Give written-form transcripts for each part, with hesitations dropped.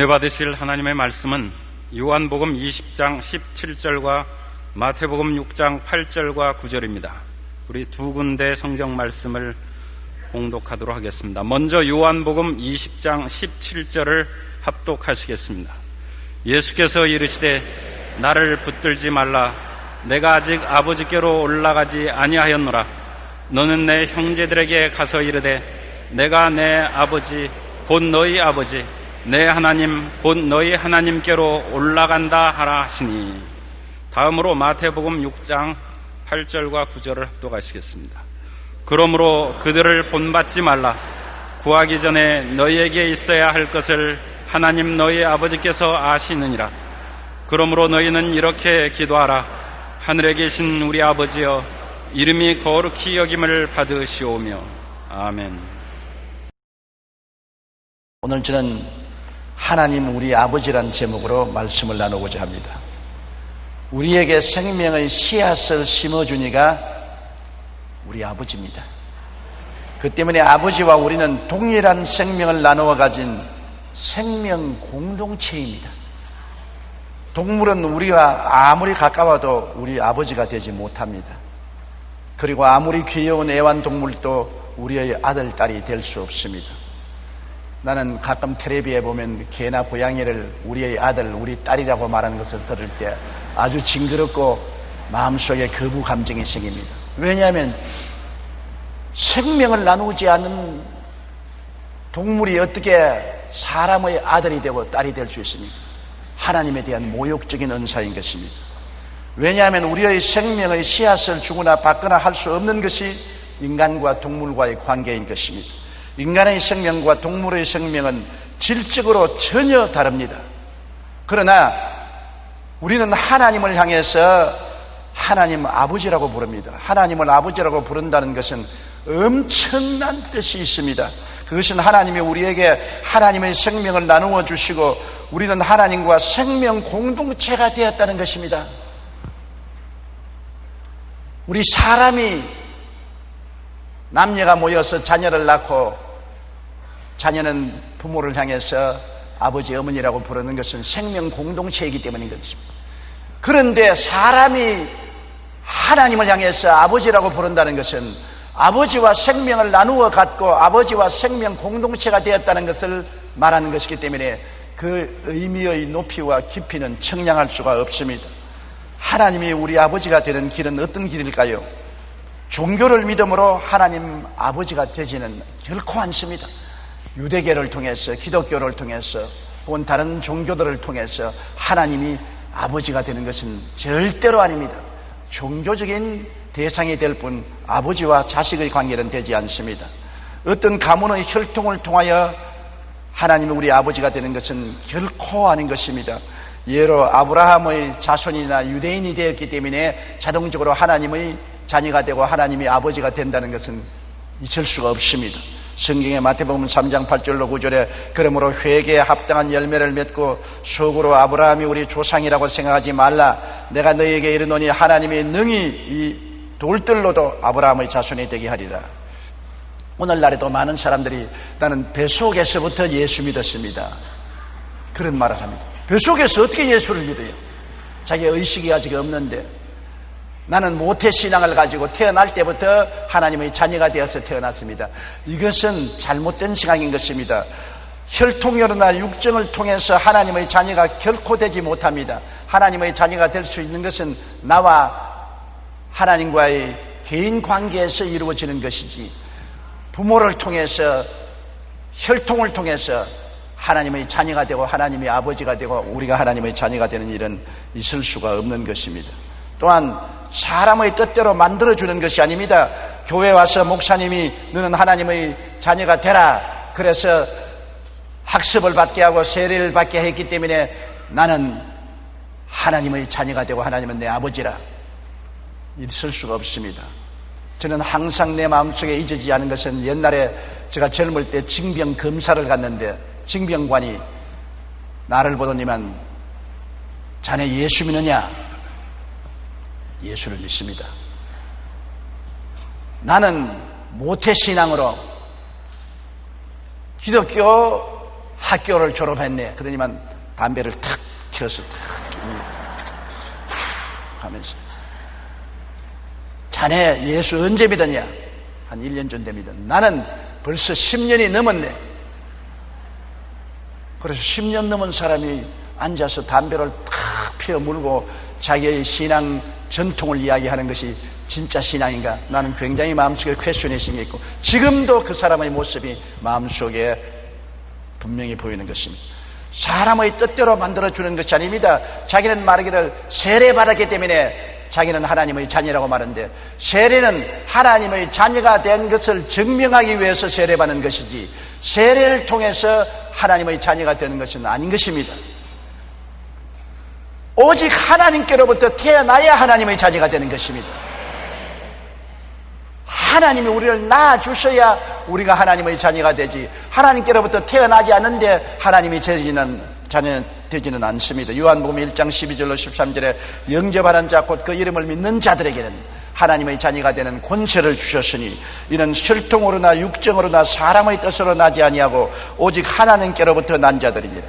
은혜 받으실 하나님의 말씀은 요한복음 20장 17절과 마태복음 6장 8절과 9절입니다. 우리 두 군데 성경 말씀을 봉독하도록 하겠습니다. 먼저 요한복음 20장 17절을 합독하시겠습니다. 예수께서 이르시되 나를 붙들지 말라. 내가 아직 아버지께로 올라가지 아니하였노라. 너는 내 형제들에게 가서 이르되 내가 내 아버지 곧 너희 아버지 내 하나님 곧 너희 하나님께로 올라간다 하라 하시니. 다음으로 마태복음 6장 8절과 9절을 합독하시겠습니다. 그러므로 그들을 본받지 말라. 구하기 전에 너희에게 있어야 할 것을 하나님 너희 아버지께서 아시느니라. 그러므로 너희는 이렇게 기도하라. 하늘에 계신 우리 아버지여, 이름이 거룩히 여김을 받으시오며. 아멘. 오늘 저는 하나님 우리 아버지란 제목으로 말씀을 나누고자 합니다. 우리에게 생명의 씨앗을 심어주니가 우리 아버지입니다. 그 때문에 아버지와 우리는 동일한 생명을 나누어 가진 생명 공동체입니다. 동물은 우리와 아무리 가까워도 우리 아버지가 되지 못합니다. 그리고 아무리 귀여운 애완동물도 우리의 아들, 딸이 될 수 없습니다. 나는 가끔 텔레비에 보면 개나 고양이를 우리의 아들, 우리 딸이라고 말하는 것을 들을 때 아주 징그럽고 마음속에 거부 감정이 생깁니다. 왜냐하면 생명을 나누지 않는 동물이 어떻게 사람의 아들이 되고 딸이 될 수 있습니까? 하나님에 대한 모욕적인 은사인 것입니다. 왜냐하면 우리의 생명의 씨앗을 주거나 받거나 할 수 없는 것이 인간과 동물과의 관계인 것입니다. 인간의 생명과 동물의 생명은 질적으로 전혀 다릅니다. 그러나 우리는 하나님을 향해서 하나님 아버지라고 부릅니다. 하나님을 아버지라고 부른다는 것은 엄청난 뜻이 있습니다. 그것은 하나님이 우리에게 하나님의 생명을 나누어 주시고 우리는 하나님과 생명 공동체가 되었다는 것입니다. 우리 사람이 남녀가 모여서 자녀를 낳고 자녀는 부모를 향해서 아버지, 어머니라고 부르는 것은 생명 공동체이기 때문인 것입니다. 그런데 사람이 하나님을 향해서 아버지라고 부른다는 것은 아버지와 생명을 나누어 갖고 아버지와 생명 공동체가 되었다는 것을 말하는 것이기 때문에 그 의미의 높이와 깊이는 청량할 수가 없습니다. 하나님이 우리 아버지가 되는 길은 어떤 길일까요? 종교를 믿음으로 하나님 아버지가 되지는 결코 않습니다. 유대교를 통해서, 기독교를 통해서, 혹은 다른 종교들을 통해서 하나님이 아버지가 되는 것은 절대로 아닙니다. 종교적인 대상이 될 뿐 아버지와 자식의 관계는 되지 않습니다. 어떤 가문의 혈통을 통하여 하나님이 우리 아버지가 되는 것은 결코 아닌 것입니다. 예로 아브라함의 자손이나 유대인이 되었기 때문에 자동적으로 하나님의 자녀가 되고 하나님이 아버지가 된다는 것은 있을 수가 없습니다. 성경의 마태복음 3장 8절로 9절에 그러므로 회개에 합당한 열매를 맺고 속으로 아브라함이 우리 조상이라고 생각하지 말라. 내가 너희에게 이르노니 하나님이 능히 이 돌들로도 아브라함의 자손이 되게 하리라. 오늘날에도 많은 사람들이 나는 뱃속에서부터 예수 믿었습니다, 그런 말을 합니다. 뱃속에서 어떻게 예수를 믿어요? 자기 의식이 아직 없는데. 나는 모태신앙을 가지고 태어날 때부터 하나님의 자녀가 되어서 태어났습니다. 이것은 잘못된 생각인 것입니다. 혈통이나 육정을 통해서 하나님의 자녀가 결코 되지 못합니다. 하나님의 자녀가 될 수 있는 것은 나와 하나님과의 개인 관계에서 이루어지는 것이지, 부모를 통해서, 혈통을 통해서 하나님의 자녀가 되고 하나님의 아버지가 되고 우리가 하나님의 자녀가 되는 일은 있을 수가 없는 것입니다. 또한 사람의 뜻대로 만들어주는 것이 아닙니다. 교회 와서 목사님이 너는 하나님의 자녀가 되라, 그래서 학습을 받게 하고 세례를 받게 했기 때문에 나는 하나님의 자녀가 되고 하나님은 내 아버지라, 있을 수가 없습니다. 저는 항상 내 마음속에 잊어지지 않은 것은 옛날에 제가 젊을 때 징병 검사를 갔는데 징병관이 나를 보더니만 자네 예수 믿느냐? 예수를 믿습니다. 나는 모태신앙으로 기독교 학교를 졸업했네. 그러니만 담배를 탁 켜서 탁 하면서 자네 예수 언제 믿었냐? 한 1년 전에 믿었. 나는 벌써 10년이 넘었네. 그래서 10년 넘은 사람이 앉아서 담배를 탁 피워 물고 자기의 신앙 전통을 이야기하는 것이 진짜 신앙인가? 나는 굉장히 마음속에 퀘스천이 있고 지금도 그 사람의 모습이 마음속에 분명히 보이는 것입니다. 사람의 뜻대로 만들어주는 것이 아닙니다. 자기는 말하기를 세례받았기 때문에 자기는 하나님의 자녀라고 말하는데, 세례는 하나님의 자녀가 된 것을 증명하기 위해서 세례받는 것이지 세례를 통해서 하나님의 자녀가 되는 것은 아닌 것입니다. 오직 하나님께로부터 태어나야 하나님의 자녀가 되는 것입니다. 하나님이 우리를 낳아주셔야 우리가 하나님의 자녀가 되지, 하나님께로부터 태어나지 않는데 하나님이 자녀 되지는 않습니다. 요한복음 1장 12절로 13절에 영접하는 자 곧 그 이름을 믿는 자들에게는 하나님의 자녀가 되는 권세를 주셨으니 이는 혈통으로나 육정으로나 사람의 뜻으로 나지 아니하고 오직 하나님께로부터 난 자들이니라.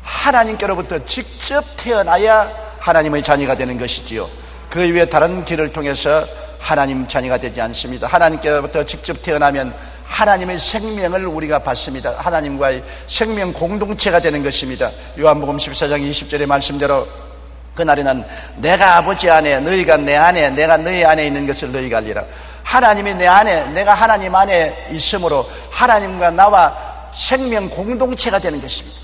하나님께로부터 직접 태어나야 하나님의 자녀가 되는 것이지요. 그 이외에 다른 길을 통해서 하나님 자녀가 되지 않습니다. 하나님께로부터 직접 태어나면 하나님의 생명을 우리가 받습니다. 하나님과의 생명 공동체가 되는 것입니다. 요한복음 14장 20절의 말씀대로 그날에는 내가 아버지 안에, 너희가 내 안에, 내가 너희 안에 있는 것을 너희가 알리라. 하나님이 내 안에, 내가 하나님 안에 있으므로 하나님과 나와 생명 공동체가 되는 것입니다.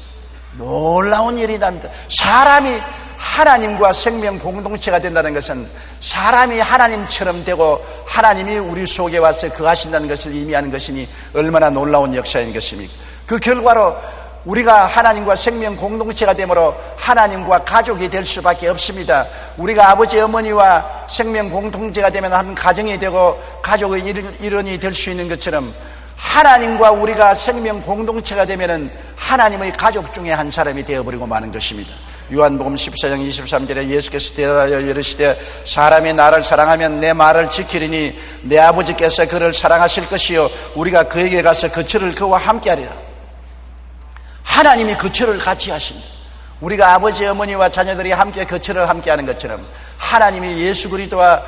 놀라운 일이랍니다. 사람이 하나님과 생명 공동체가 된다는 것은 사람이 하나님처럼 되고 하나님이 우리 속에 와서 거하신다는 것을 의미하는 것이니 얼마나 놀라운 역사인 것입니까? 그 결과로 우리가 하나님과 생명 공동체가 되므로 하나님과 가족이 될 수밖에 없습니다. 우리가 아버지 어머니와 생명 공동체가 되면 한 가정이 되고 가족의 일원이 될 수 있는 것처럼 하나님과 우리가 생명 공동체가 되면은 하나님의 가족 중에 한 사람이 되어버리고 마는 것입니다. 요한복음 14장 23절에 예수께서 대답하여 이르시되 사람이 나를 사랑하면 내 말을 지키리니 내 아버지께서 그를 사랑하실 것이요 우리가 그에게 가서 거처를 그와 함께하리라. 하나님이 거처를 같이 하신다. 우리가 아버지 어머니와 자녀들이 함께 거처를 함께하는 것처럼 하나님이 예수 그리스도와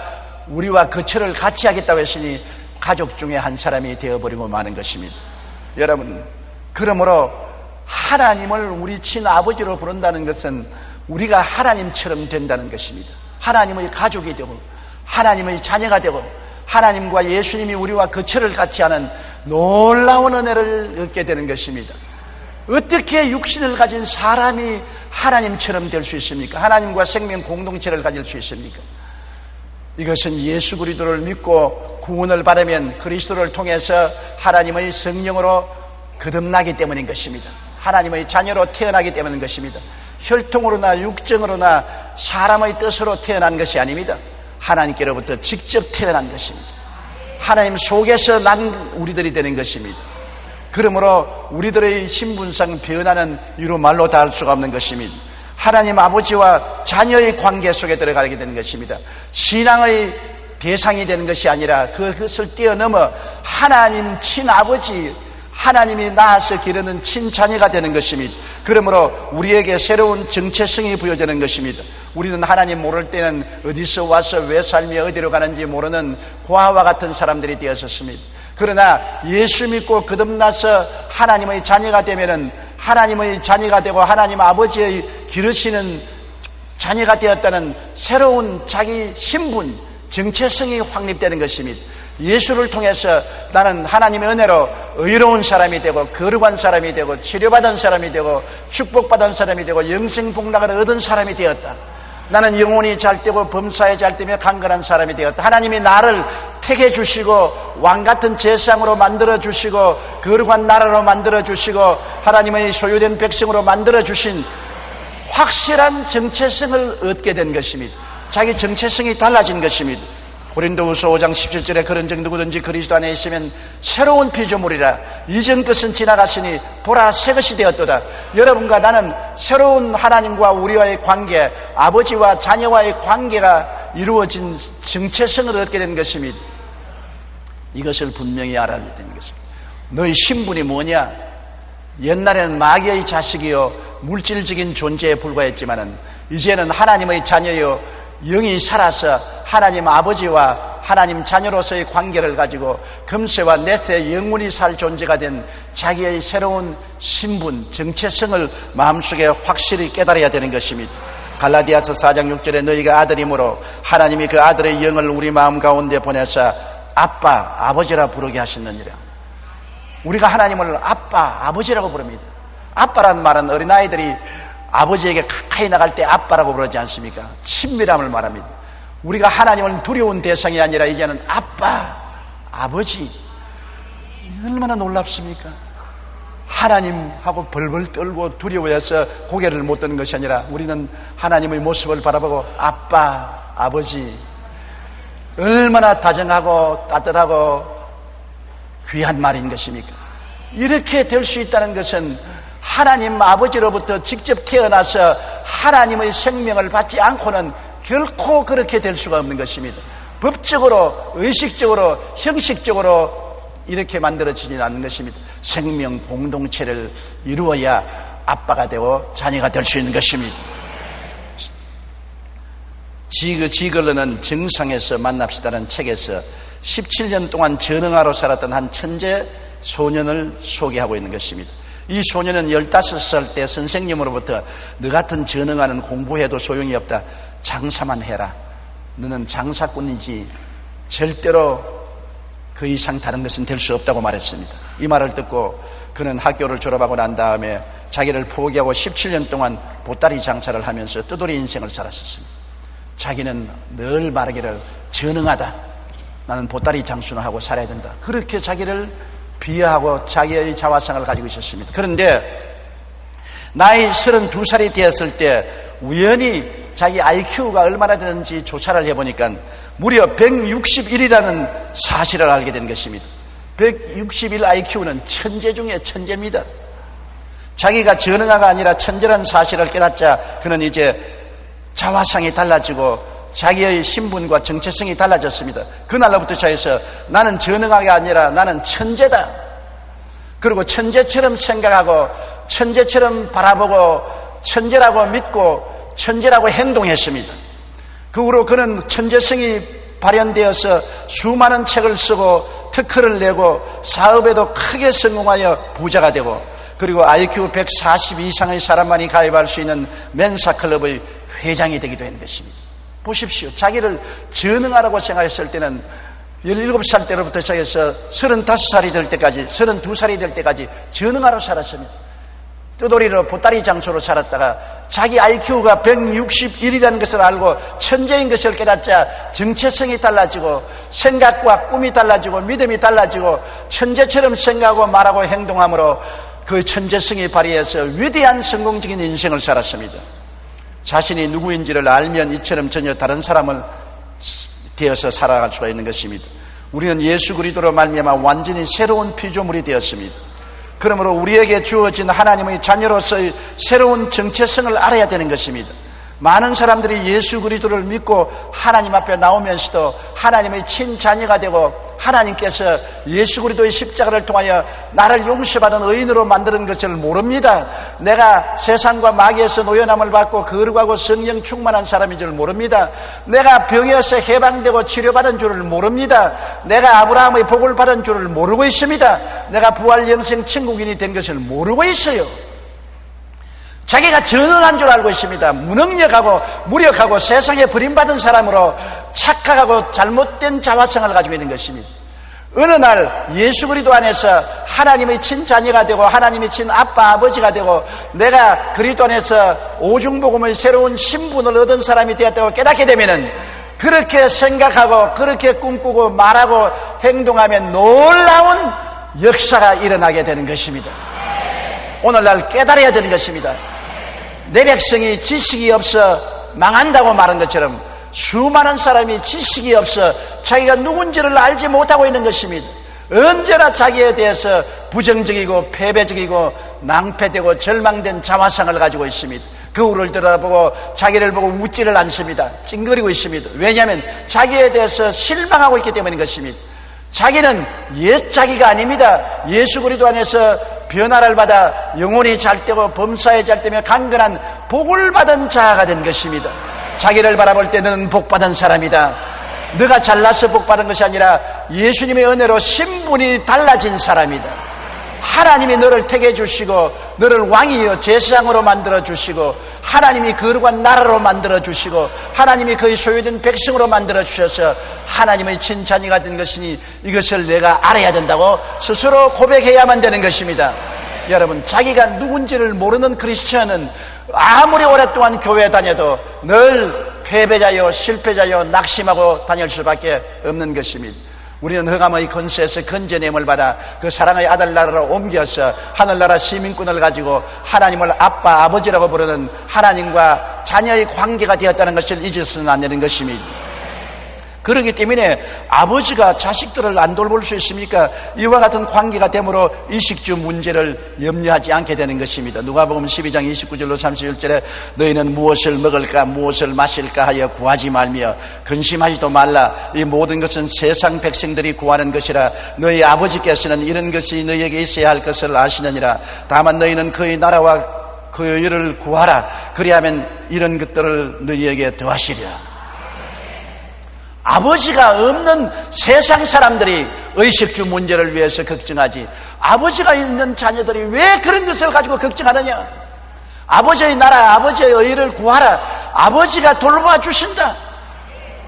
우리와 거처를 같이 하겠다고 했으니 가족 중에 한 사람이 되어버리고 마는 것입니다. 여러분, 그러므로 하나님을 우리 친아버지로 부른다는 것은 우리가 하나님처럼 된다는 것입니다. 하나님의 가족이 되고 하나님의 자녀가 되고 하나님과 예수님이 우리와 거처를 같이 하는 놀라운 은혜를 얻게 되는 것입니다. 어떻게 육신을 가진 사람이 하나님처럼 될 수 있습니까? 하나님과 생명 공동체를 가질 수 있습니까? 이것은 예수 그리스도를 믿고 구원을 받으면 그리스도를 통해서 하나님의 성령으로 거듭나기 때문인 것입니다. 하나님의 자녀로 태어나기 때문인 것입니다. 혈통으로나 육정으로나 사람의 뜻으로 태어난 것이 아닙니다. 하나님께로부터 직접 태어난 것입니다. 하나님 속에서 난 우리들이 되는 것입니다. 그러므로 우리들의 신분상 변화는 이루 말로 다 할 수가 없는 것입니다. 하나님 아버지와 자녀의 관계 속에 들어가게 되는 것입니다. 신앙의 대상이 되는 것이 아니라 그것을 뛰어넘어 하나님 친아버지, 하나님이 낳아서 기르는 친자녀가 되는 것입니다. 그러므로 우리에게 새로운 정체성이 부여되는 것입니다. 우리는 하나님 모를 때는 어디서 와서 왜 살며 어디로 가는지 모르는 고아와 같은 사람들이 되었었습니다. 그러나 예수 믿고 거듭나서 하나님의 자녀가 되면은 하나님의 자녀가 되고 하나님 아버지의 기르시는 자녀가 되었다는 새로운 자기 신분, 정체성이 확립되는 것입니다. 예수를 통해서 나는 하나님의 은혜로 의로운 사람이 되고 거룩한 사람이 되고 치료받은 사람이 되고 축복받은 사람이 되고 영생복락을 얻은 사람이 되었다. 나는 영혼이 잘 되고 범사에 잘 되며 강건한 사람이 되었다. 하나님이 나를 택해 주시고 왕같은 제상으로 만들어 주시고 거룩한 나라로 만들어 주시고 하나님의 소유된 백성으로 만들어 주신 확실한 정체성을 얻게 된 것입니다. 자기 정체성이 달라진 것입니다. 고린도후서 5장 17절에 그런즉 누구든지 그리스도 안에 있으면 새로운 피조물이라 이전 것은 지나갔으니 보라 새 것이 되었도다. 여러분과 나는 새로운 하나님과 우리와의 관계, 아버지와 자녀와의 관계가 이루어진 정체성을 얻게 된 것입니다. 이것을 분명히 알아야 되는 것입니다. 너의 신분이 뭐냐? 옛날에는 마귀의 자식이요 물질적인 존재에 불과했지만은 이제는 하나님의 자녀요 영이 살아서 하나님 아버지와 하나님 자녀로서의 관계를 가지고 금세와 내세 영원히 살 존재가 된 자기의 새로운 신분, 정체성을 마음속에 확실히 깨달아야 되는 것입니다. 갈라디아서 4장 6절에 너희가 아들이므로 하나님이 그 아들의 영을 우리 마음 가운데 보내사 아빠, 아버지라 부르게 하셨느니라. 우리가 하나님을 아빠, 아버지라고 부릅니다. 아빠라는 말은 어린아이들이 아버지에게 가까이 나갈 때 아빠라고 부르지 않습니까? 친밀함을 말합니다. 우리가 하나님을 두려운 대상이 아니라 이제는 아빠, 아버지. 얼마나 놀랍습니까? 하나님하고 벌벌 떨고 두려워해서 고개를 못 드는 것이 아니라 우리는 하나님의 모습을 바라보고 아빠, 아버지. 얼마나 다정하고 따뜻하고 귀한 말인 것입니까? 이렇게 될 수 있다는 것은 하나님 아버지로부터 직접 태어나서 하나님의 생명을 받지 않고는 결코 그렇게 될 수가 없는 것입니다. 법적으로, 의식적으로, 형식적으로 이렇게 만들어지지 않는 것입니다. 생명 공동체를 이루어야 아빠가 되고 자녀가 될 수 있는 것입니다. 지글러는 정상에서 만납시다는 책에서 17년 동안 전응아로 살았던 한 천재 소년을 소개하고 있는 것입니다. 이 소년은 15살 때 선생님으로부터 너 같은 전응아는 공부해도 소용이 없다. 장사만 해라. 너는 장사꾼이지 절대로 그 이상 다른 것은 될 수 없다고 말했습니다. 이 말을 듣고 그는 학교를 졸업하고 난 다음에 자기를 포기하고 17년 동안 보따리 장사를 하면서 뜨돌이 인생을 살았었습니다. 자기는 늘 말하기를 전응하다. 나는 보따리 장수나 하고 살아야 된다. 그렇게 자기를 비하하고 자기의 자화상을 가지고 있었습니다. 그런데 나이 32살이 되었을 때 우연히 자기 IQ가 얼마나 되는지 조사를 해보니까 무려 161이라는 사실을 알게 된 것입니다. 161 IQ는 천재 중에 천재입니다. 자기가 전응아가 아니라 천재라는 사실을 깨닫자 그는 이제 자화상이 달라지고 자기의 신분과 정체성이 달라졌습니다. 그날로부터 시작해서 나는 전응아가 아니라 나는 천재다. 그리고 천재처럼 생각하고 천재처럼 바라보고 천재라고 믿고 천재라고 행동했습니다. 그 후로 그는 천재성이 발현되어서 수많은 책을 쓰고 특허를 내고 사업에도 크게 성공하여 부자가 되고 그리고 IQ 140 이상의 사람만이 가입할 수 있는 멘사클럽의 회장이 되기도 했는 것입니다. 보십시오. 자기를 전응하라고 생각했을 때는 17살 때로부터 시작해서 35살이 될 때까지 32살이 될 때까지 전응하러 살았습니다. 뜨돌이로 보따리 장소로 살았다가 자기 IQ가 161이라는 것을 알고 천재인 것을 깨닫자 정체성이 달라지고 생각과 꿈이 달라지고 믿음이 달라지고 천재처럼 생각하고 말하고 행동함으로 그 천재성이 발휘해서 위대한 성공적인 인생을 살았습니다. 자신이 누구인지를 알면 이처럼 전혀 다른 사람을 되어서 살아갈 수가 있는 것입니다. 우리는 예수 그리스도로 말미암아 완전히 새로운 피조물이 되었습니다. 그러므로 우리에게 주어진 하나님의 자녀로서의 새로운 정체성을 알아야 되는 것입니다. 많은 사람들이 예수 그리스도를 믿고 하나님 앞에 나오면서도 하나님의 친자녀가 되고 하나님께서 예수 그리스도의 십자가를 통하여 나를 용서받은 의인으로 만드는 것을 모릅니다. 내가 세상과 마귀에서 노연함을 받고 거룩하고 성령 충만한 사람인 줄 모릅니다. 내가 병에서 해방되고 치료받은 줄을 모릅니다. 내가 아브라함의 복을 받은 줄을 모르고 있습니다. 내가 부활 영생 천국인이 된 것을 모르고 있어요. 자기가 전능한 줄 알고 있습니다. 무능력하고 무력하고 세상에 버림받은 사람으로 착각하고 잘못된 자화성을 가지고 있는 것입니다. 어느 날 예수 그리스도 안에서 하나님의 친자녀가 되고 하나님의 친아빠 아버지가 되고 내가 그리스도 안에서 오중복음의 새로운 신분을 얻은 사람이 되었다고 깨닫게 되면은 그렇게 생각하고 그렇게 꿈꾸고 말하고 행동하면 놀라운 역사가 일어나게 되는 것입니다. 오늘날 깨달아야 되는 것입니다. 내 백성이 지식이 없어 망한다고 말한 것처럼 수많은 사람이 지식이 없어 자기가 누군지를 알지 못하고 있는 것입니다. 언제나 자기에 대해서 부정적이고 패배적이고 낭패되고 절망된 자화상을 가지고 있습니다. 거울을 들여다보고 자기를 보고 웃지를 않습니다. 찡그리고 있습니다. 왜냐하면 자기에 대해서 실망하고 있기 때문인 것입니다. 자기는 옛 자기가 아닙니다. 예수 그리스도 안에서 변화를 받아 영혼이 잘되고 범사에 잘되며 강건한 복을 받은 자가 된 것입니다. 자기를 바라볼 때 너는 복받은 사람이다. 너가 잘나서 복받은 것이 아니라 예수님의 은혜로 신분이 달라진 사람이다. 하나님이 너를 택해 주시고 너를 왕이여 제사장으로 만들어 주시고 하나님이 거룩한 나라로 만들어 주시고 하나님이 그의 소유된 백성으로 만들어 주셔서 하나님의 친자녀가 된 것이니 이것을 내가 알아야 된다고 스스로 고백해야만 되는 것입니다. 여러분, 자기가 누군지를 모르는 크리스천은 아무리 오랫동안 교회에 다녀도 늘 패배자요 실패자요 낙심하고 다닐 수밖에 없는 것입니다. 우리는 흑암의 권세에서 건져냄을 받아 그 사랑의 아들 나라로 옮겨서 하늘나라 시민권을 가지고 하나님을 아빠 아버지라고 부르는 하나님과 자녀의 관계가 되었다는 것을 잊어서는 안 되는 것입니다. 그렇기 때문에 아버지가 자식들을 안 돌볼 수 있습니까? 이와 같은 관계가 되므로 이식주 문제를 염려하지 않게 되는 것입니다. 누가복음 12장 29절로 31절에 너희는 무엇을 먹을까 무엇을 마실까 하여 구하지 말며 근심하지도 말라. 이 모든 것은 세상 백성들이 구하는 것이라. 너희 아버지께서는 이런 것이 너희에게 있어야 할 것을 아시느니라. 다만 너희는 그의 나라와 그의 의를 구하라. 그리하면 이런 것들을 너희에게 더하시리라. 아버지가 없는 세상 사람들이 의식주 문제를 위해서 걱정하지, 아버지가 있는 자녀들이 왜 그런 것을 가지고 걱정하느냐? 아버지의 나라, 아버지의 의를 구하라. 아버지가 돌봐 주신다.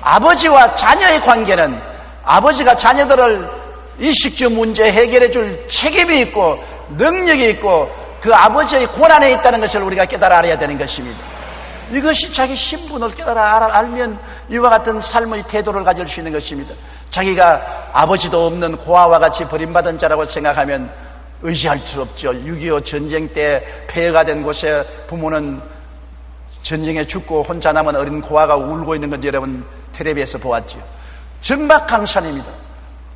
아버지와 자녀의 관계는 아버지가 자녀들을 의식주 문제 해결해 줄 책임이 있고 능력이 있고 그 아버지의 권한에 있다는 것을 우리가 깨달아 알아야 되는 것입니다. 이것이 자기 신분을 깨달아 알면 이와 같은 삶의 태도를 가질 수 있는 것입니다. 자기가 아버지도 없는 고아와 같이 버림받은 자라고 생각하면 의지할 수 없죠. 6.25 전쟁 때 폐허가 된 곳에 부모는 전쟁에 죽고 혼자 남은 어린 고아가 울고 있는 건 여러분 텔레비에서 보았죠. 정막강산입니다.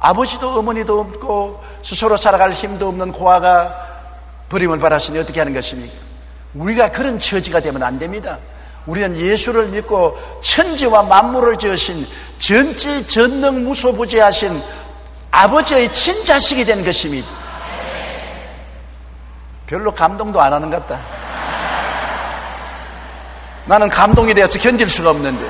아버지도 어머니도 없고 스스로 살아갈 힘도 없는 고아가 버림을 받았으니 어떻게 하는 것입니까? 우리가 그런 처지가 되면 안 됩니다. 우리는 예수를 믿고 천지와 만물을 지으신 전지 전능 무소부재하신 아버지의 친자식이 된 것입니다. 별로 감동도 안 하는 것 같다. 나는 감동이 되어서 견딜 수가 없는데.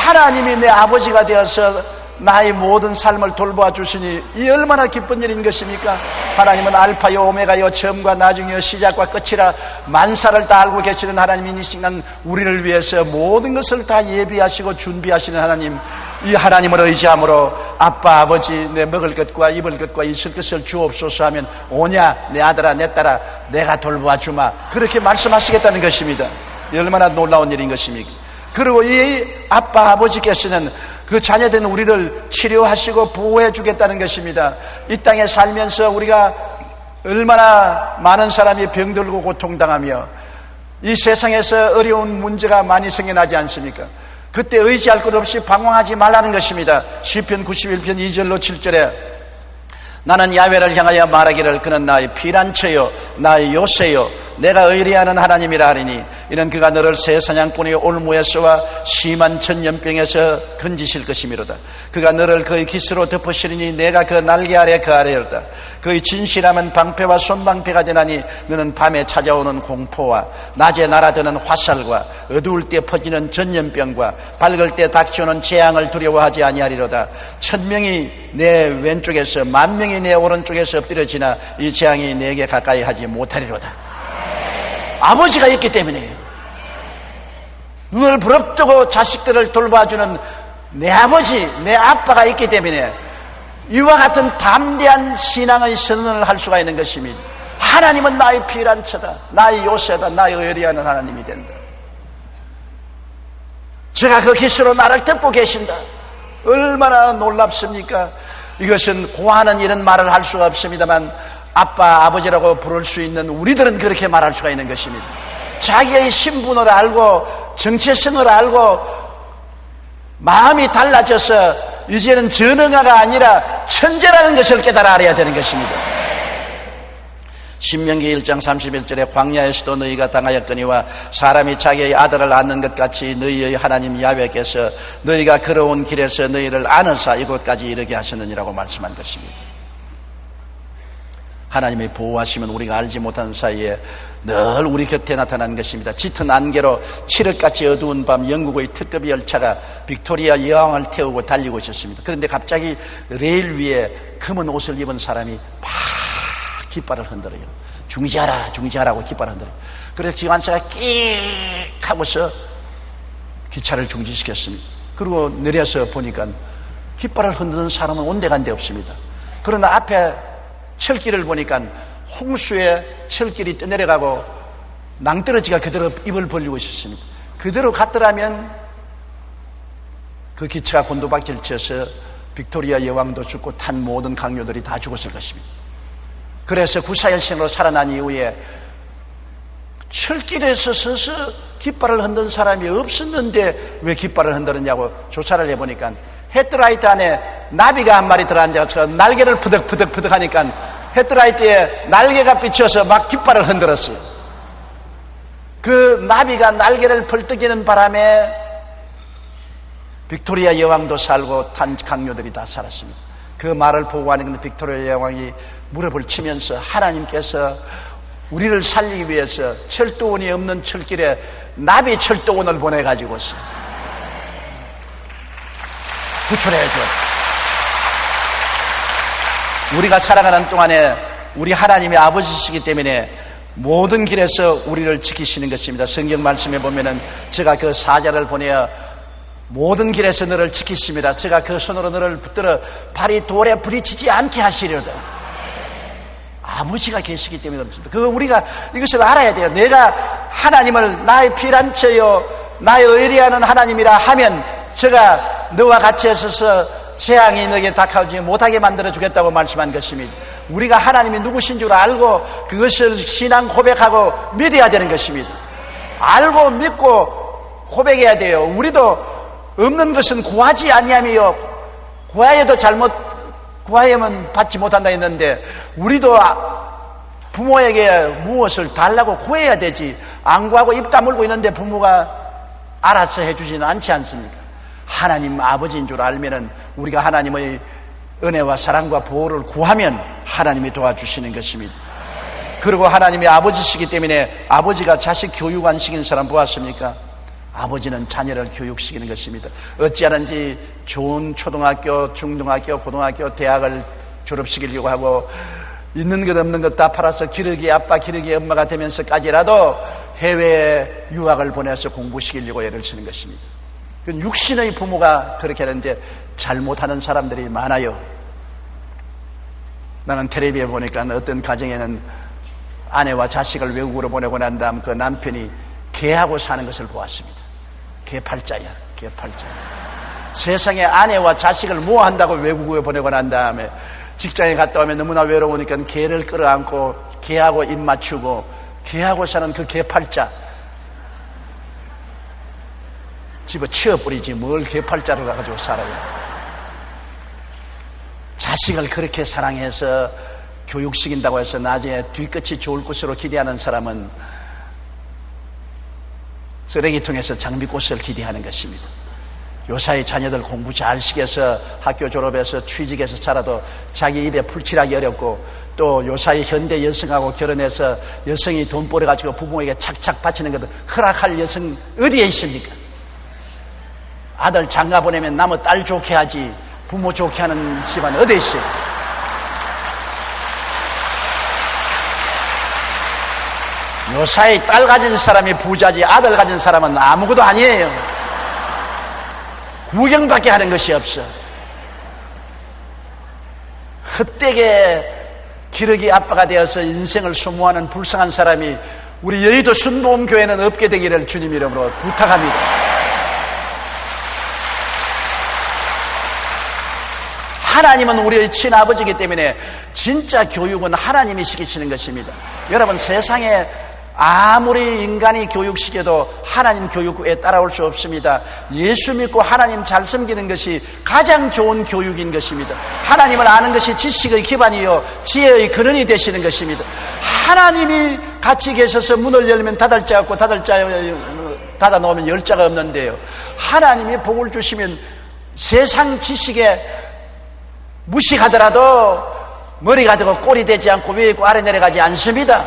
하나님이 내 아버지가 되어서 나의 모든 삶을 돌보아 주시니 이 얼마나 기쁜 일인 것입니까? 하나님은 알파요 오메가요 처음과 나중이요 시작과 끝이라 만사를 다 알고 계시는 하나님인 이 시간 우리를 위해서 모든 것을 다 예비하시고 준비하시는 하나님, 이 하나님을 의지함으로 아빠 아버지 내 먹을 것과 입을 것과 있을 것을 주옵소서 하면 오냐 내 아들아 내 딸아 내가 돌보아 주마, 그렇게 말씀하시겠다는 것입니다. 얼마나 놀라운 일인 것입니까? 그리고 이 아빠 아버지께서는 그 자녀된 우리를 치료하시고 보호해 주겠다는 것입니다. 이 땅에 살면서 우리가 얼마나 많은 사람이 병들고 고통당하며 이 세상에서 어려운 문제가 많이 생겨나지 않습니까? 그때 의지할 것 없이 방황하지 말라는 것입니다. 시편 91편 2절로 7절에 나는 야훼를 향하여 말하기를 그는 나의 피난처요 나의 요새요 내가 의뢰하는 하나님이라 하리니 이는 그가 너를 새 사냥꾼의 올무에서와 심한 전염병에서 건지실 것이미로다. 그가 너를 그의 깃으로 덮으시리니 내가 그 날개 아래 거하리로다. 그의 진실함은 방패와 손방패가 되나니 너는 밤에 찾아오는 공포와 낮에 날아드는 화살과 어두울 때 퍼지는 전염병과 밝을 때 닥쳐오는 재앙을 두려워하지 아니하리로다. 1000명이 내 왼쪽에서 10,000명이 내 오른쪽에서 엎드려지나 이 재앙이 내게 가까이 하지 못하리로다. 아버지가 있기 때문에 눈을 부릅뜨고 자식들을 돌봐주는 내 아버지, 내 아빠가 있기 때문에 이와 같은 담대한 신앙의 선언을 할 수가 있는 것입니다. 하나님은 나의 피난처다, 나의 요새다, 나의 의뢰하는 하나님이 된다. 제가 그 깃으로 나를 덮고 계신다. 얼마나 놀랍습니까? 이것은 고하는 이런 말을 할 수가 없습니다만 아빠, 아버지라고 부를 수 있는 우리들은 그렇게 말할 수가 있는 것입니다. 자기의 신분을 알고 정체성을 알고 마음이 달라져서 이제는 전능아가 아니라 천재라는 것을 깨달아 알아야 되는 것입니다. 신명기 1장 31절에 광야에서도 너희가 당하였거니와 사람이 자기의 아들을 낳는 것 같이 너희의 하나님 야훼께서 너희가 걸어온 길에서 너희를 안으사 이곳까지 이르게 하셨느니라고 말씀한 것입니다. 하나님의 보호하심은 우리가 알지 못하는 사이에 늘 우리 곁에 나타난 것입니다. 짙은 안개로 칠흑같이 어두운 밤 영국의 특급 열차가 빅토리아 여왕을 태우고 달리고 있었습니다. 그런데 갑자기 레일 위에 검은 옷을 입은 사람이 막 깃발을 흔들어요. 중지하라 중지하라고 깃발을 흔들어요. 그래서 기관차가 끽 하고서 기차를 중지시켰습니다. 그리고 내려서 보니까 깃발을 흔드는 사람은 온데간데 없습니다. 그러나 앞에 철길을 보니까 홍수에 철길이 떠내려가고 낭떠러지가 그대로 입을 벌리고 있었습니다. 그대로 갔더라면 그 기차가 곤두박질 쳐서 빅토리아 여왕도 죽고 탄 모든 강요들이 다 죽었을 것입니다. 그래서 구사일생으로 살아난 이후에 철길에서 서서 깃발을 흔든 사람이 없었는데 왜 깃발을 흔들었냐고 조사를 해보니까 헤드라이트 안에 나비가 한 마리 들어앉아서 날개를 푸덕푸덕 하니까 헤드라이트에 날개가 비쳐서 막 깃발을 흔들었어요. 그 나비가 날개를 펄떡이는 바람에 빅토리아 여왕도 살고 탄 강요들이 다 살았습니다. 그 말을 보고 하는 빅토리아 여왕이 무릎을 치면서 하나님께서 우리를 살리기 위해서 철도원이 없는 철길에 나비 철도원을 보내가지고서 구출해 주었다. 우리가 살아가는 동안에 우리 하나님의 아버지시기 때문에 모든 길에서 우리를 지키시는 것입니다. 성경 말씀에 보면은 제가 그 사자를 보내어 모든 길에서 너를 지키십니다. 제가 그 손으로 너를 붙들어 발이 돌에 부딪히지 않게 하시려다. 아버지가 계시기 때문에 그렇습니다. 그거 우리가 이것을 알아야 돼요. 내가 하나님을 나의 피란처요 나의 의리하는 하나님이라 하면 제가 너와 같이 있어서 재앙이 너에게 닥하지 못하게 만들어 주겠다고 말씀한 것입니다. 우리가 하나님이 누구신 줄 알고 그것을 신앙 고백하고 믿어야 되는 것입니다. 알고 믿고 고백해야 돼요. 우리도 없는 것은 구하지 아니하며 구하여도 구하여면 받지 못한다 했는데 우리도 부모에게 무엇을 달라고 구해야 되지 안 구하고 입 다물고 있는데 부모가 알아서 해주지는 않지 않습니까? 하나님 아버지인 줄 알면은 우리가 하나님의 은혜와 사랑과 보호를 구하면 하나님이 도와주시는 것입니다. 그리고 하나님이 아버지시기 때문에 아버지가 자식 교육 안 시키는 사람 보았습니까? 아버지는 자녀를 교육시키는 것입니다. 어찌하는지 좋은 초등학교, 중등학교, 고등학교, 대학을 졸업시키려고 하고 있는 것 없는 것 다 팔아서 기러기 아빠 기러기 엄마가 되면서까지라도 해외에 유학을 보내서 공부시키려고 애를 쓰는 것입니다. 육신의 부모가 그렇게 하는데 잘못하는 사람들이 많아요. 나는 텔레비에 보니까 어떤 가정에는 아내와 자식을 외국으로 보내고 난 다음 그 남편이 개하고 사는 것을 보았습니다. 개팔자야, 개팔자. 세상에 아내와 자식을 뭐 한다고 외국에 보내고 난 다음에 직장에 갔다 오면 너무나 외로우니까 개를 끌어안고 개하고 입 맞추고 개하고 사는 그 개팔자. 집어 치워버리지 뭘 개팔자를 가지고 살아요. 자식을 그렇게 사랑해서 교육시킨다고 해서 나중에 뒤끝이 좋을 것으로 기대하는 사람은 쓰레기통에서 장미꽃을 기대하는 것입니다. 요사이 자녀들 공부 잘 시켜서 학교 졸업해서 취직해서 살아도 자기 입에 풀칠하기 어렵고 또 요사이 현대 여성하고 결혼해서 여성이 돈 벌어가지고 부모에게 착착 바치는 것도 허락할 여성 어디에 있습니까? 아들 장가 보내면 남의 딸 좋게 하지 부모 좋게 하는 집안 어디에 있어요? 요사이 딸 가진 사람이 부자지 아들 가진 사람은 아무것도 아니에요. 구경밖에 하는 것이 없어. 헛되게 기러기 아빠가 되어서 인생을 소모하는 불쌍한 사람이 우리 여의도 순복음교회는 없게 되기를 주님 이름으로 부탁합니다. 하나님은 우리의 친아버지이기 때문에 진짜 교육은 하나님이 시키시는 것입니다. 여러분 세상에 아무리 인간이 교육시켜도 하나님 교육에 따라올 수 없습니다. 예수 믿고 하나님 잘 섬기는 것이 가장 좋은 교육인 것입니다. 하나님을 아는 것이 지식의 기반이요 지혜의 근원이 되시는 것입니다. 하나님이 같이 계셔서 문을 열면 닫을 자 없고 닫아 놓으면 열 자가 없는데요, 하나님이 복을 주시면 세상 지식에 무식하더라도 머리가 되고 꼴이 되지 않고 위에 있고 아래 내려가지 않습니다.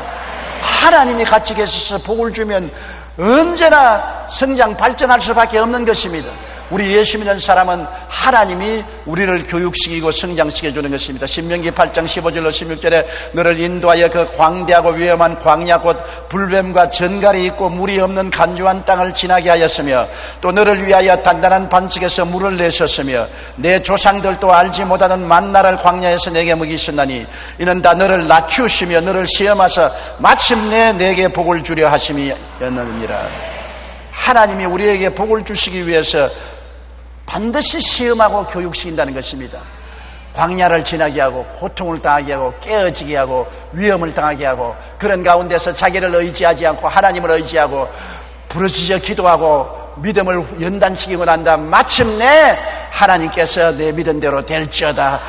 하나님이 같이 계셔서 복을 주면 언제나 성장 발전할 수밖에 없는 것입니다. 우리 예수 믿는 사람은 하나님이 우리를 교육시키고 성장시켜주는 것입니다. 신명기 8장 15절로 16절에 너를 인도하여 그 광대하고 위험한 광야 곧 불뱀과 전갈이 있고 물이 없는 간주한 땅을 지나게 하였으며 또 너를 위하여 단단한 반석에서 물을 내셨으며 내 조상들도 알지 못하는 만나를 광야에서 내게 먹이셨나니 이는 다 너를 낮추시며 너를 시험하사 마침내 내게 복을 주려 하심이었느니라. 하나님이 우리에게 복을 주시기 위해서 반드시 시험하고 교육시킨다는 것입니다. 광야를 지나게 하고 고통을 당하게 하고 깨어지게 하고 위험을 당하게 하고 그런 가운데서 자기를 의지하지 않고 하나님을 의지하고 부르짖어 기도하고 믿음을 연단시키고 난 다음 마침내 하나님께서 내 믿은 대로 될지어다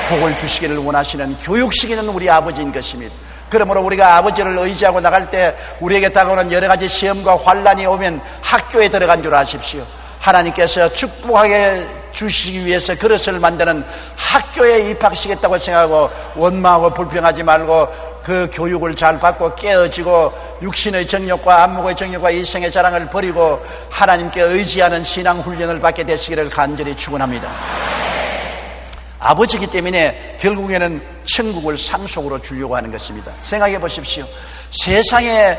복을 주시기를 원하시는 교육시키는 우리 아버지인 것입니다. 그러므로 우리가 아버지를 의지하고 나갈 때 우리에게 다가오는 여러 가지 시험과 환난이 오면 학교에 들어간 줄 아십시오. 하나님께서 축복하게 주시기 위해서 그릇을 만드는 학교에 입학시켰다고 생각하고 원망하고 불평하지 말고 그 교육을 잘 받고 깨어지고 육신의 정욕과 안목의 정욕과 이성의 자랑을 버리고 하나님께 의지하는 신앙 훈련을 받게 되시기를 간절히 축원합니다. 아버지이기 때문에 결국에는 천국을 상속으로 주려고 하는 것입니다. 생각해 보십시오. 세상에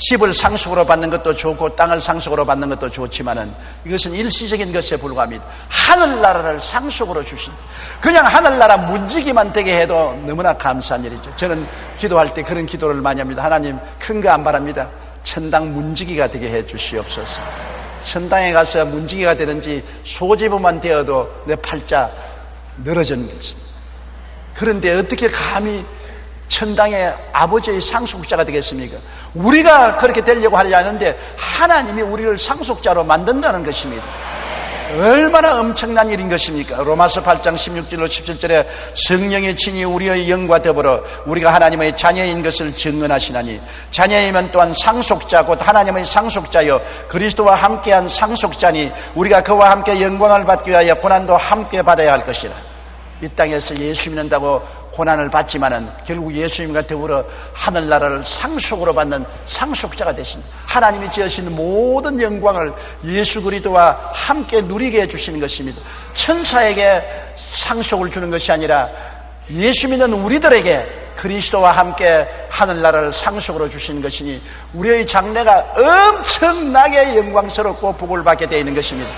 집을 상속으로 받는 것도 좋고 땅을 상속으로 받는 것도 좋지만은 이것은 일시적인 것에 불과합니다. 하늘나라를 상속으로 주신다. 그냥 하늘나라 문지기만 되게 해도 너무나 감사한 일이죠. 저는 기도할 때 그런 기도를 많이 합니다. 하나님 큰 거 안 바랍니다. 천당 문지기가 되게 해 주시옵소서. 천당에 가서 문지기가 되는지 소지부만 되어도 내 팔자 늘어진 것입니다. 그런데 어떻게 감히 천당의 아버지의 상속자가 되겠습니까? 우리가 그렇게 되려고 하지 않는데 하나님이 우리를 상속자로 만든다는 것입니다. 얼마나 엄청난 일인 것입니까? 로마서 8장 16절로 17절에 성령의 친히 우리의 영과 더불어 우리가 하나님의 자녀인 것을 증언하시나니 자녀이면 또한 상속자 곧 하나님의 상속자여 그리스도와 함께한 상속자니 우리가 그와 함께 영광을 받기 위하여 고난도 함께 받아야 할 것이라. 이 땅에서 예수 믿는다고 고난을 받지만은 결국 예수님과 더불어 하늘나라를 상속으로 받는 상속자가 되신 하나님이 지으신 모든 영광을 예수 그리스도와 함께 누리게 해주시는 것입니다. 천사에게 상속을 주는 것이 아니라 예수 믿는 우리들에게 그리스도와 함께 하늘나라를 상속으로 주시는 것이니 우리의 장래가 엄청나게 영광스럽고 복을 받게 되어 있는 것입니다.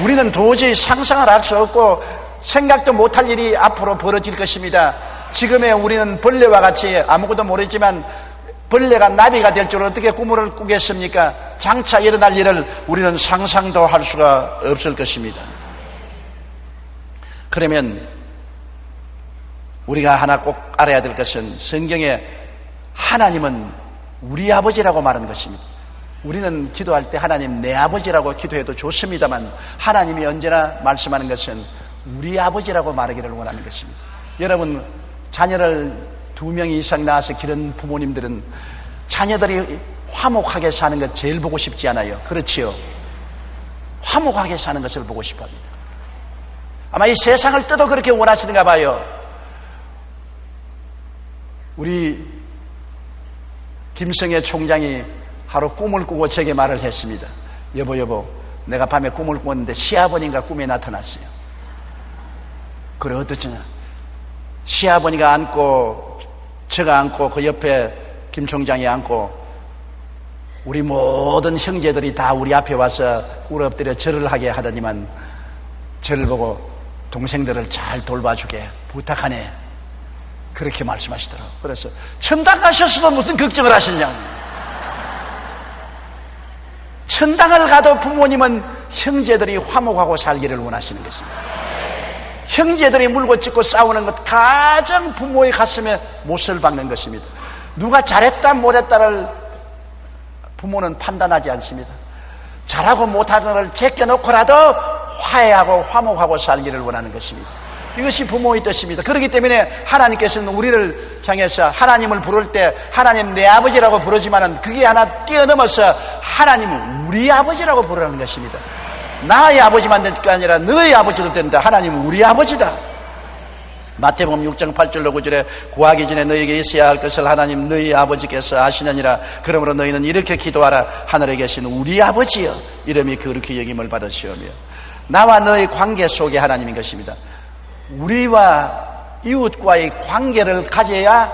우리는 도저히 상상을 할 수 없고 생각도 못할 일이 앞으로 벌어질 것입니다. 지금의 우리는 벌레와 같이 아무것도 모르지만 벌레가 나비가 될 줄 어떻게 꿈을 꾸겠습니까? 장차 일어날 일을 우리는 상상도 할 수가 없을 것입니다. 그러면 우리가 하나 꼭 알아야 될 것은 성경에 하나님은 우리 아버지라고 말하는 것입니다. 우리는 기도할 때 하나님 내 아버지라고 기도해도 좋습니다만 하나님이 언제나 말씀하는 것은 우리 아버지라고 말하기를 원하는 것입니다. 여러분 자녀를 2명 이상 낳아서 기른 부모님들은 자녀들이 화목하게 사는 것 제일 보고 싶지 않아요? 그렇지요? 화목하게 사는 것을 보고 싶어합니다. 아마 이 세상을 떠도 그렇게 원하시는가 봐요. 우리 김성애 총장이 하루 꿈을 꾸고 제게 말을 했습니다. 여보 내가 밤에 꿈을 꿨는데 시아버님과 꿈에 나타났어요. 그래 어떻지냐? 시아버니가 앉고 제가 앉고 그 옆에 김 총장이 앉고 우리 모든 형제들이 다 우리 앞에 와서 꿇어 엎드려 절을 하게 하더니만 저를 보고 동생들을 잘 돌봐주게 부탁하네. 그렇게 말씀하시더라고요. 그래서 천당 가셨어도 무슨 걱정을 하시냐? 천당을 가도 부모님은 형제들이 화목하고 살기를 원하시는 것입니다. 형제들이 물고 찢고 싸우는 것 가장 부모의 가슴에 못을 박는 것입니다. 누가 잘했다 못했다를 부모는 판단하지 않습니다. 잘하고 못하고를 제껴놓고라도 화해하고 화목하고 살기를 원하는 것입니다. 이것이 부모의 뜻입니다. 그렇기 때문에 하나님께서는 우리를 향해서 하나님을 부를 때 하나님 내 아버지라고 부르지만은 그게 하나 뛰어넘어서 하나님은 우리 아버지라고 부르라는 것입니다. 나의 아버지만 될 게 아니라 너의 아버지도 된다. 하나님은 우리 아버지다. 마태복음 6장 8절로 9절에 구하기 전에 너에게 있어야 할 것을 하나님 너희 아버지께서 아시느니라. 그러므로 너희는 이렇게 기도하라. 하늘에 계신 우리 아버지여 이름이 그렇게 여김을 받으시오며. 나와 너의 관계 속에 하나님인 것입니다. 우리와 이웃과의 관계를 가져야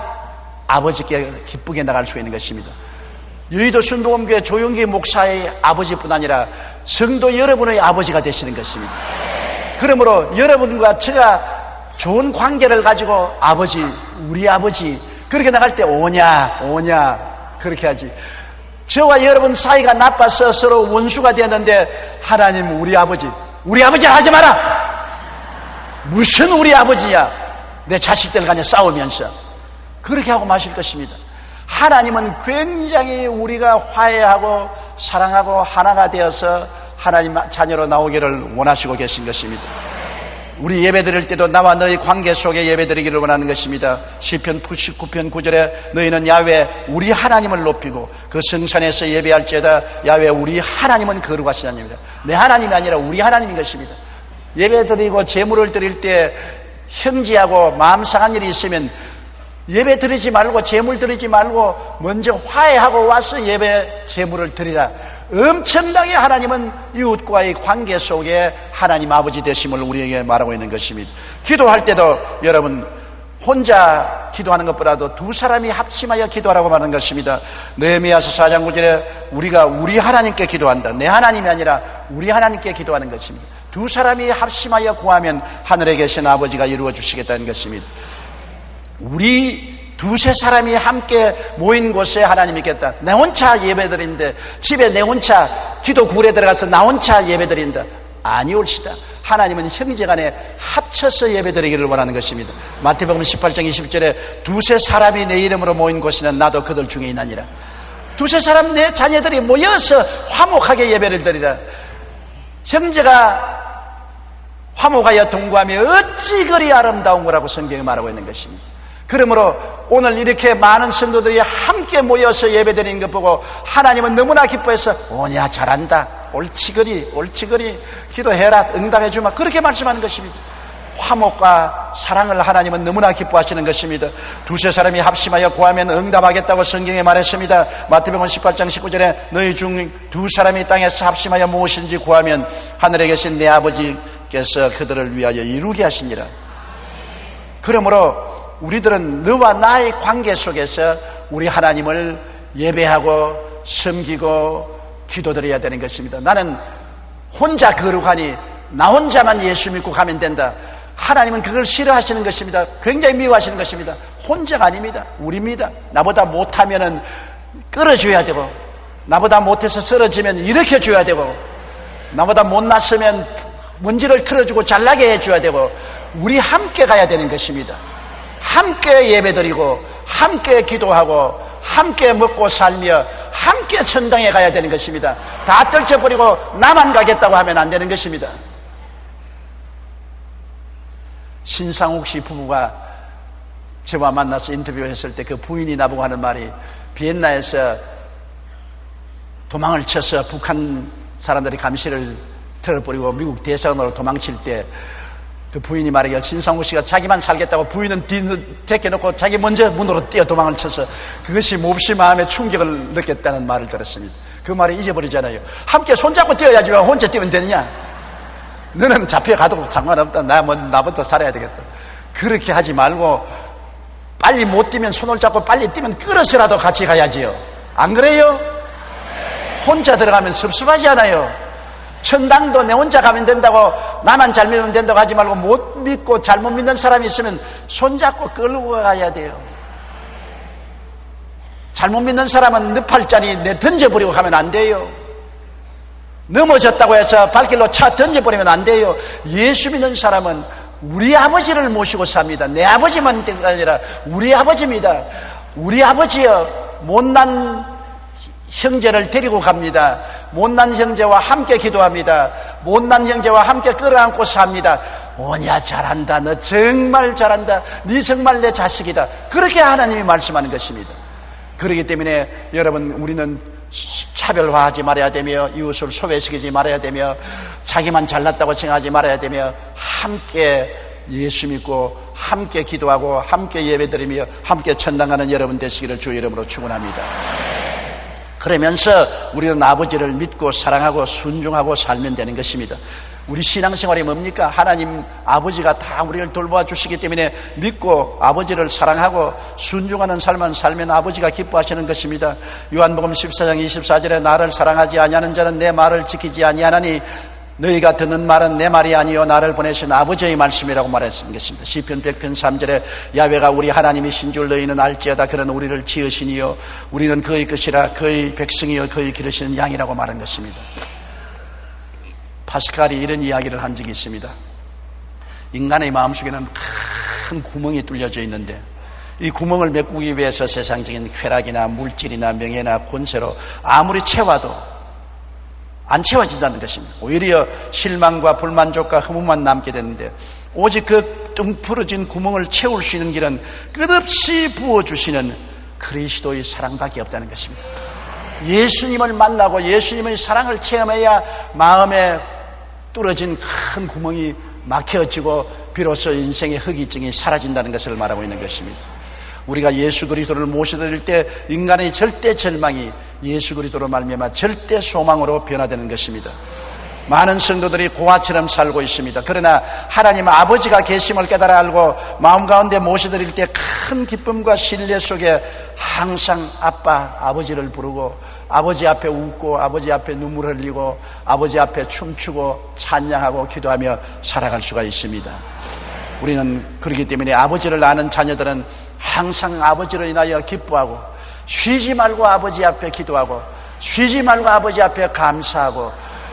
아버지께 기쁘게 나갈 수 있는 것입니다. 여의도 순복음교회 조용기 목사의 아버지뿐 아니라 성도 여러분의 아버지가 되시는 것입니다. 그러므로 여러분과 제가 좋은 관계를 가지고 아버지, 우리 아버지 그렇게 나갈 때 오냐 그렇게 하지. 저와 여러분 사이가 나빠서 서로 원수가 되었는데 하나님 우리 아버지 하지 마라. 무슨 우리 아버지야. 내 자식들 간에 싸우면서 그렇게 하고 마실 것입니다. 하나님은 굉장히 우리가 화해하고 사랑하고 하나가 되어서 하나님 자녀로 나오기를 원하시고 계신 것입니다. 우리 예배 드릴 때도 나와 너희 관계 속에 예배 드리기를 원하는 것입니다. 시편 99편 9절에 너희는 야훼 우리 하나님을 높이고 그 성산에서 예배할지어다. 야훼 우리 하나님은 거룩하신 하나님이다. 내 하나님이 아니라 우리 하나님인 것입니다. 예배 드리고 제물을 드릴 때 형제하고 마음 상한 일이 있으면 예배 드리지 말고 제물 드리지 말고 먼저 화해하고 와서 예배 제물을 드리라. 엄청나게 하나님은 이웃과의 관계 속에 하나님 아버지 되심을 우리에게 말하고 있는 것입니다. 기도할 때도 여러분 혼자 기도하는 것보다도 두 사람이 합심하여 기도하라고 말하는 것입니다. 느헤미야서 4장 9절에 우리가 우리 하나님께 기도한다. 내 하나님이 아니라 우리 하나님께 기도하는 것입니다. 두 사람이 합심하여 구하면 하늘에 계신 아버지가 이루어 주시겠다는 것입니다. 우리 두세 사람이 함께 모인 곳에 하나님이 있겠다. 내 혼자 예배드린데 집에 내 혼자 기도 굴에 들어가서 나 혼자 예배드린다. 아니올시다. 하나님은 형제간에 합쳐서 예배드리기를 원하는 것입니다. 마태복음 18장 20절에 두세 사람이 내 이름으로 모인 곳에는 나도 그들 중에 있나니라. 두세 사람 내 자녀들이 모여서 화목하게 예배를 드리라. 형제가 화목하여 동거하며 어찌 그리 아름다운 거라고 성경이 말하고 있는 것입니다. 그러므로 오늘 이렇게 많은 성도들이 함께 모여서 예배드리는 것 보고 하나님은 너무나 기뻐해서 오냐 잘한다 옳지그리 기도해라 응답해주마 그렇게 말씀하는 것입니다. 화목과 사랑을 하나님은 너무나 기뻐하시는 것입니다. 두세 사람이 합심하여 구하면 응답하겠다고 성경에 말했습니다. 마태복음 18장 19절에 너희 중 두 사람이 땅에서 합심하여 무엇인지 구하면 하늘에 계신 내 아버지께서 그들을 위하여 이루게 하시니라. 그러므로 우리들은 너와 나의 관계 속에서 우리 하나님을 예배하고 섬기고 기도드려야 되는 것입니다. 나는 혼자 거룩하니 나 혼자만 예수 믿고 가면 된다. 하나님은 그걸 싫어하시는 것입니다. 굉장히 미워하시는 것입니다. 혼자가 아닙니다. 우리입니다. 나보다 못하면은 끌어줘야 되고 나보다 못해서 쓰러지면 일으켜줘야 되고 나보다 못났으면 먼지를 틀어주고 잘나게 해줘야 되고 우리 함께 가야 되는 것입니다. 함께 예배드리고 함께 기도하고 함께 먹고 살며 함께 천당에 가야 되는 것입니다. 다 떨쳐버리고 나만 가겠다고 하면 안 되는 것입니다. 신상욱 씨 부부가 저와 만나서 인터뷰했을 때 그 부인이 나보고 하는 말이 비엔나에서 도망을 쳐서 북한 사람들이 감시를 틀어버리고 미국 대사관으로 도망칠 때 그 부인이 말하기를 신상욱 씨가 자기만 살겠다고 부인은 뒤를 제껴놓고 자기 먼저 문으로 뛰어 도망을 쳐서 그것이 몹시 마음에 충격을 느꼈다는 말을 들었습니다. 그 말을 잊어버리잖아요. 함께 손잡고 뛰어야지 왜 혼자 뛰면 되느냐. 너는 잡혀가도 상관없다. 나부터 살아야 되겠다. 그렇게 하지 말고 빨리 못 뛰면 손을 잡고 빨리 뛰면 끌어서라도 같이 가야지요. 안 그래요? 혼자 들어가면 섭섭하지 않아요? 천당도 내 혼자 가면 된다고 나만 잘 믿으면 된다고 하지 말고 못 믿고 잘못 믿는 사람이 있으면 손잡고 끌고 가야 돼요. 잘못 믿는 사람은 늪팔자니 내 던져버리고 가면 안 돼요. 넘어졌다고 해서 발길로 차 던져버리면 안 돼요. 예수 믿는 사람은 우리 아버지를 모시고 삽니다. 내 아버지만 아니라 우리 아버지입니다. 우리 아버지여 못난 형제를 데리고 갑니다. 못난 형제와 함께 기도합니다. 못난 형제와 함께 끌어안고 삽니다. 뭐냐, 잘한다. 너 정말 잘한다. 네 정말 내 자식이다. 그렇게 하나님이 말씀하는 것입니다. 그렇기 때문에 여러분, 우리는 차별화하지 말아야 되며, 이웃을 소외시키지 말아야 되며, 자기만 잘났다고 생각하지 말아야 되며, 함께 예수 믿고 함께 기도하고 함께 예배드리며 함께 천당하는 여러분 되시기를 주의 이름으로 축원합니다. 그러면서 우리는 아버지를 믿고 사랑하고 순종하고 살면 되는 것입니다. 우리 신앙생활이 뭡니까? 하나님 아버지가 다 우리를 돌보아 주시기 때문에 믿고 아버지를 사랑하고 순종하는 삶을 살면 아버지가 기뻐하시는 것입니다. 요한복음 14장 24절에 나를 사랑하지 아니하는 자는 내 말을 지키지 아니하나니 너희가 듣는 말은 내 말이 아니요 나를 보내신 아버지의 말씀이라고 말했던 것입니다. 시편 100편 3절에 야훼가 우리 하나님이신 줄 너희는 알지어다. 그는 우리를 지으시니요 우리는 그의 것이라 그의 백성이요 그의 기르시는 양이라고 말한 것입니다. 파스칼이 이런 이야기를 한 적이 있습니다. 인간의 마음속에는 큰 구멍이 뚫려져 있는데 이 구멍을 메꾸기 위해서 세상적인 쾌락이나 물질이나 명예나 권세로 아무리 채워도 안 채워진다는 것입니다. 오히려 실망과 불만족과 허무만 남게 되는데 오직 그 뚱 풀어진 구멍을 채울 수 있는 길은 끝없이 부어주시는 그리스도의 사랑밖에 없다는 것입니다. 예수님을 만나고 예수님의 사랑을 체험해야 마음에 뚫어진 큰 구멍이 막혀지고 비로소 인생의 허기증이 사라진다는 것을 말하고 있는 것입니다. 우리가 예수 그리스도를 모셔드릴 때 인간의 절대 절망이 예수 그리스도로 말미암아 절대 소망으로 변화되는 것입니다. 많은 성도들이 고아처럼 살고 있습니다. 그러나 하나님 아버지가 계심을 깨달아 알고 마음 가운데 모셔드릴 때 큰 기쁨과 신뢰 속에 항상 아빠, 아버지를 부르고 아버지 앞에 웃고 아버지 앞에 눈물 흘리고 아버지 앞에 춤추고 찬양하고 기도하며 살아갈 수가 있습니다. 우리는 그렇기 때문에 아버지를 아는 자녀들은 항상 아버지로 인하여 기뻐하고 쉬지 말고 아버지 앞에 기도하고 쉬지 말고 아버지 앞에 감사하고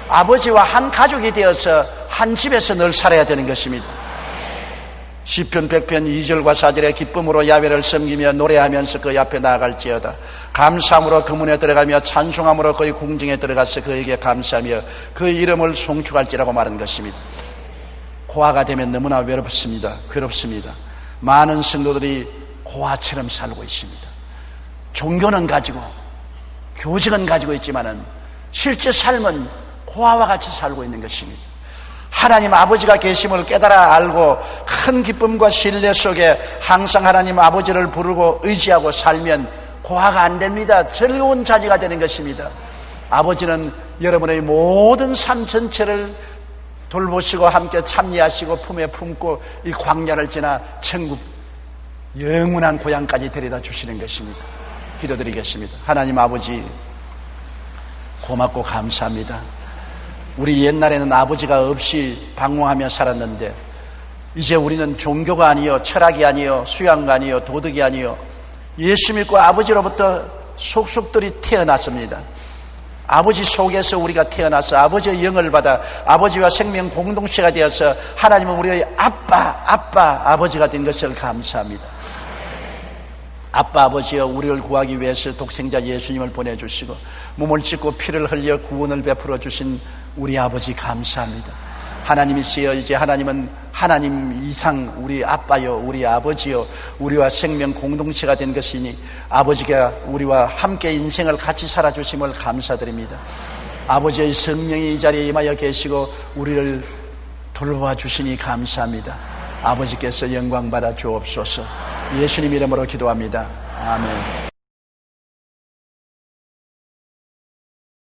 아버지와 한 가족이 되어서 한 집에서 늘 살아야 되는 것입니다. 시편 100편 2절과 4절에 기쁨으로 야훼를 섬기며 노래하면서 그의 앞에 나아갈지어다. 감사함으로 그 문에 들어가며 찬송함으로 그의 궁정에 들어가서 그에게 감사하며 그의 이름을 송축할지라고 말한 것입니다. 고아가 되면 너무나 외롭습니다. 괴롭습니다. 많은 성도들이 고아처럼 살고 있습니다. 종교는 가지고 교직은 가지고 있지만은 실제 삶은 고아와 같이 살고 있는 것입니다. 하나님 아버지가 계심을 깨달아 알고 큰 기쁨과 신뢰 속에 항상 하나님 아버지를 부르고 의지하고 살면 고아가 안 됩니다. 즐거운 자녀가 되는 것입니다. 아버지는 여러분의 모든 삶 전체를 돌보시고 함께 참여하시고 품에 품고 이 광야를 지나 천국 영원한 고향까지 데려다 주시는 것입니다. 기도드리겠습니다. 하나님 아버지 고맙고 감사합니다. 우리 옛날에는 아버지가 없이 방황하며 살았는데 이제 우리는 종교가 아니요 철학이 아니요 수양가 아니요 도덕이 아니요 예수 믿고 아버지로부터 속속들이 태어났습니다. 아버지 속에서 우리가 태어나서 아버지의 영을 받아 아버지와 생명 공동체가 되어서 하나님은 우리의 아버지가 된 것을 감사합니다. 아빠 아버지여 우리를 구하기 위해서 독생자 예수님을 보내주시고 몸을 찢고 피를 흘려 구원을 베풀어 주신 우리 아버지 감사합니다. 하나님이시여 이제 하나님은 하나님 이상 우리 아빠요 우리 아버지요 우리와 생명 공동체가 된 것이니 아버지가 우리와 함께 인생을 같이 살아주심을 감사드립니다. 아버지의 성령이 이 자리에 임하여 계시고 우리를 돌보아 주시니 감사합니다. 아버지께서 영광 받아 주옵소서. 예수님 이름으로 기도합니다. 아멘.